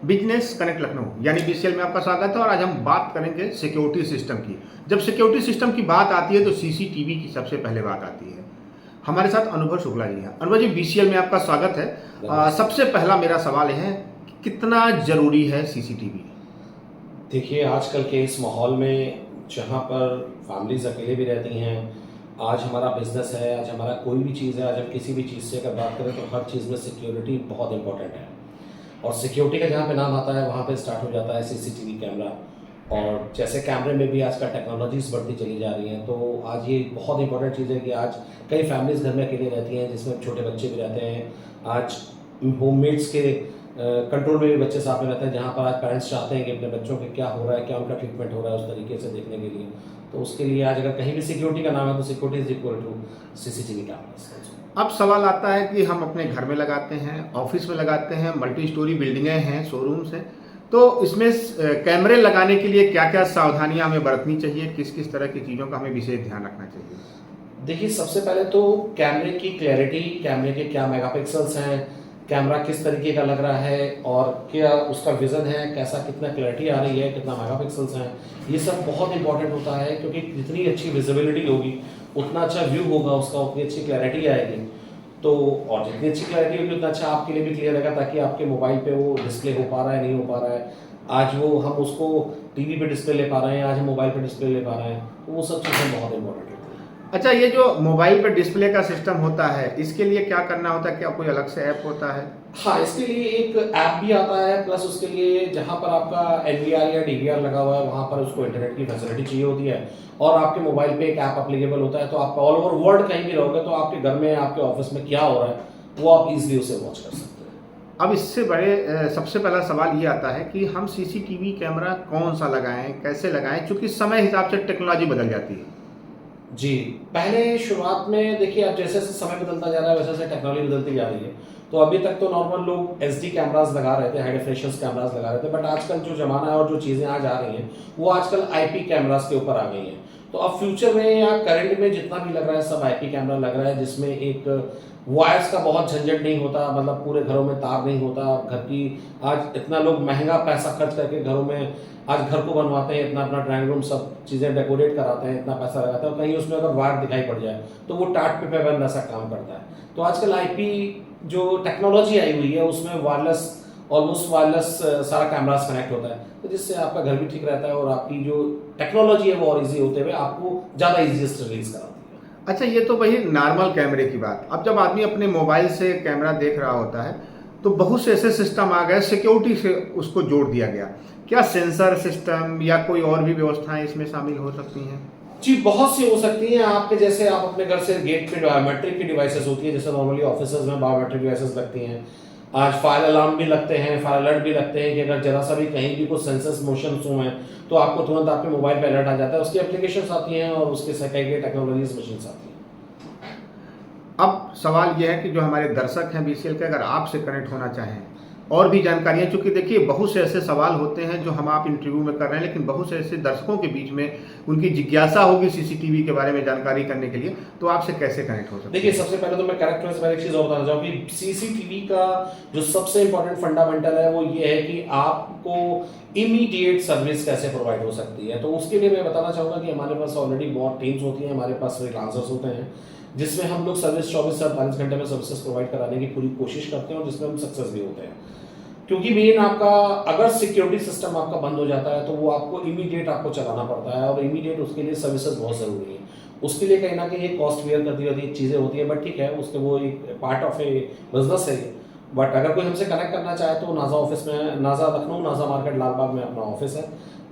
Business connect Lucknow यानी BCL में आपका स्वागत है और आज हम बात करेंगे सिक्योरिटी सिस्टम की। जब सिक्योरिटी सिस्टम की बात आती है तो सीसीटीवी की सबसे पहले बात आती है। हमारे साथ अनुभव शुक्ला जी हैं। अनुभव जी, बीसीएल में आपका स्वागत है। सबसे पहला मेरा सवाल है कि कितना जरूरी है सीसीटीवी? देखिए, आजकल के इस माहौल में जहाँ पर फैमिलीज अकेले भी रहती हैं, आज हमारा बिजनेस है, आज हमारा कोई भी चीज़ है, आज हम किसी भी चीज़ से अगर बात करें तो हर चीज़ में सिक्योरिटी बहुत इंपॉर्टेंट है। और सिक्योरिटी का जहाँ पे नाम आता है वहाँ पे स्टार्ट हो जाता है सीसीटीवी कैमरा। और जैसे कैमरे में भी आजकल टेक्नोलॉजीज बढ़ती चली जा रही हैं, तो आज ये बहुत इंपॉर्टेंट चीज़ है कि आज कई फैमिलीज घर में अकेले रहती हैं जिसमें छोटे बच्चे भी रहते हैं। आज होममेड्स के कंट्रोल में भी बच्चे साथ में रहते हैं, जहाँ पर आज पेरेंट्स चाहते हैं कि अपने बच्चों के क्या हो रहा है, क्या उनका ट्रीटमेंट हो रहा है, उस तरीके से देखने के लिए। तो उसके लिए आज अगर कहीं भी सिक्योरिटी का नाम है तो security is equal to CCTV camera. अब सवाल आता है कि हम अपने घर में लगाते हैं, ऑफिस में लगाते हैं, मल्टी स्टोरी बिल्डिंगें हैं, शोरूम्स हैं, तो इसमें कैमरे लगाने के लिए क्या क्या सावधानियां हमें बरतनी चाहिए, किस किस तरह की चीज़ों का हमें विशेष ध्यान रखना चाहिए? देखिए, सबसे पहले तो कैमरे की क्लैरिटी, कैमरे के क्या मेगापिक्सल्स हैं, कैमरा किस तरीके का लग रहा है और क्या उसका विजन है, कैसा कितना क्लैरिटी आ रही है, कितना मेगापिक्सल्स हैं, ये सब बहुत इंपॉर्टेंट होता है। क्योंकि जितनी अच्छी विजिबिलिटी होगी उतना अच्छा व्यू होगा उसका, उतनी अच्छी क्लैरिटी आएगी। तो और जितनी अच्छी क्लैरिटी होगी उतना अच्छा आपके लिए भी क्लियर रहेगा, ताकि आपके मोबाइल पे वो डिस्प्ले हो पा रहा है, नहीं हो पा रहा है, आज वो हम उसको टीवी पे डिस्प्ले ले पा रहे हैं, आज हम मोबाइल पे डिस्प्ले ले पा रहे हैं, तो वो सब चीज़ें बहुत इंपॉर्टेंट होती हैं। अच्छा, ये जो मोबाइल पर डिस्प्ले का सिस्टम होता है, इसके लिए क्या करना होता है? क्या कोई अलग से ऐप होता है? हाँ, इसके लिए एक ऐप भी आता है, प्लस उसके लिए जहाँ पर आपका एनवीआर या डीवीआर लगा हुआ है वहाँ पर उसको इंटरनेट की फैसिलिटी चाहिए होती है, और आपके मोबाइल पे एक ऐप अप्लीकेबल होता है। तो आप ऑल ओवर वर्ल्ड कहीं भी रहोगे तो आपके घर में, आपके ऑफिस में क्या हो रहा है वो आप इजीली उसे वॉच कर सकते हैं। अब इससे बड़े सबसे पहला सवाल ये आता है कि हम सीसीटीवी कैमरा कौन सा लगाएं, कैसे लगाएं, क्योंकि समय हिसाब से टेक्नोलॉजी बदल जाती है। जी, पहले शुरुआत में देखिए, अब जैसे जैसे समय बदलता जा रहा है वैसे वैसे टेक्नोलॉजी बदलती जा रही है। तो अभी तक तो नॉर्मल लोग एसडी कैमरास लगा रहे थे, हाई डेफिनेशन कैमरास लगा रहे थे, बट आजकल जो जमाना है और जो चीज़ें आज आ रही हैं वो आजकल आईपी कैमरास के ऊपर आ गई हैं। तो अब फ्यूचर में या करंट में जितना भी लग रहा है सब आईपी कैमरा लग रहा है, जिसमें एक वायर्स का बहुत झंझट नहीं होता, मतलब पूरे घरों में तार नहीं होता। घर की आज इतना लोग महंगा पैसा खर्च करके घरों में आज घर को बनवाते हैं, इतना अपना ड्राइंग रूम सब चीज़ें डेकोरेट कराते हैं, इतना पैसा लगाते हैं, कहीं उसमें अगर वायर दिखाई पड़ जाए तो वो टाट पे पैबंद ऐसा काम करता है। तो आजकल आईपी जो टेक्नोलॉजी आई हुई है उसमें वायरलेस, ऑलमोस्ट वायरलेस सारा कैमरास कनेक्ट होता है, तो जिससे आपका घर भी ठीक रहता है और आपकी जो टेक्नोलॉजी है वो और ईजी होते हुए आपको ज़्यादा ईजीएस्ट रिलीज कराती है। अच्छा, ये तो वही नॉर्मल कैमरे की बात। अब जब आदमी अपने मोबाइल से कैमरा देख रहा होता है तो बहुत से ऐसे सिस्टम आ गए, सिक्योरिटी से उसको जोड़ दिया गया। क्या सेंसर सिस्टम या कोई और भी व्यवस्थाएं इसमें शामिल हो सकती हैं? जी, बहुत सी हो सकती हैं। आपके जैसे आप अपने घर से गेट पे बायोमेट्रिक की डिवाइसेस होती है, जैसे नॉर्मली ऑफिस में बायोमेट्रिक डिवाइसेस लगती हैं। आज फायर अलार्म भी लगते हैं, फायर अलर्ट भी लगते हैं कि अगर जरा सा भी कहीं भी कुछ सेंसर्स मोशन हुए हैं तो आपको तुरंत आपके मोबाइल पे अलर्ट आ जाता है। उसकी एप्लीकेशंस आती हैं और उसके कई टेक्नोलॉजीज मशीन्स आती हैं। अब सवाल यह है कि जो हमारे दर्शक हैं बीसीएल के, अगर आपसे कनेक्ट होना चाहें और भी जानकारियां, चूंकि देखिए बहुत से ऐसे सवाल होते हैं जो हम आप इंटरव्यू में कर रहे हैं, लेकिन बहुत से ऐसे दर्शकों के बीच में उनकी जिज्ञासा होगी सीसीटीवी के बारे में जानकारी करने के लिए, तो आपसे कैसे कनेक्ट हो सकते हैं? देखिए, सबसे पहले तो मैं करेक्ट में एक चीज़ और बताना चाहूँगा कि सीसीटीवी का जो सबसे इंपॉर्टेंट फंडामेंटल है वो ये है कि आपको इमीडिएट सर्विस कैसे प्रोवाइड हो सकती है। तो उसके लिए मैं बताना चाहूँगा कि हमारे पास ऑलरेडी बहुत टीम्स होती हैं, हमारे पास फ्रीलांसर्स होते हैं, जिसमें हम लोग सर्विस 24 से 48 घंटे में सर्विसेज प्रोवाइड कराने की पूरी कोशिश करते हैं और जिसमें हम सक्सेस भी होते हैं। क्योंकि मेन आपका अगर सिक्योरिटी सिस्टम आपका बंद हो जाता है तो वो आपको इमीडिएट आपको चलाना पड़ता है, और इमीडिएट उसके लिए सर्विसेज बहुत ज़रूरी है। उसके लिए कहीं ना कहीं एक कॉस्ट वेयर करती होती है, चीज़ें होती है, बट ठीक है, उसके वो एक पार्ट ऑफ ए बिजनेस है। बट अगर कोई हमसे कनेक्ट करना चाहे तो नाजा ऑफिस में, नाजा लखनऊ, नाजा मार्केट लालबाग में अपना ऑफिस है,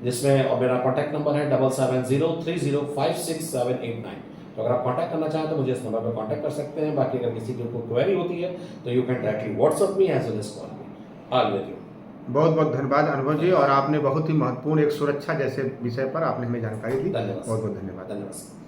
जिसमें और मेरा कॉन्टैक्ट नंबर है 7703056789। तो अगर आप कांटेक्ट करना चाहें तो मुझे इस नंबर पर कांटेक्ट कर सकते हैं। बाकी अगर किसी की कोई क्वेरी होती है तो you can directly WhatsApp me as well as call me. All with you. बहुत बहुत धन्यवाद अनुभव जी, और आपने बहुत ही महत्वपूर्ण एक सुरक्षा जैसे विषय पर आपने हमें जानकारी दी। धन्यवाद। बहुत बहुत धन्यवाद। धन्यवाद।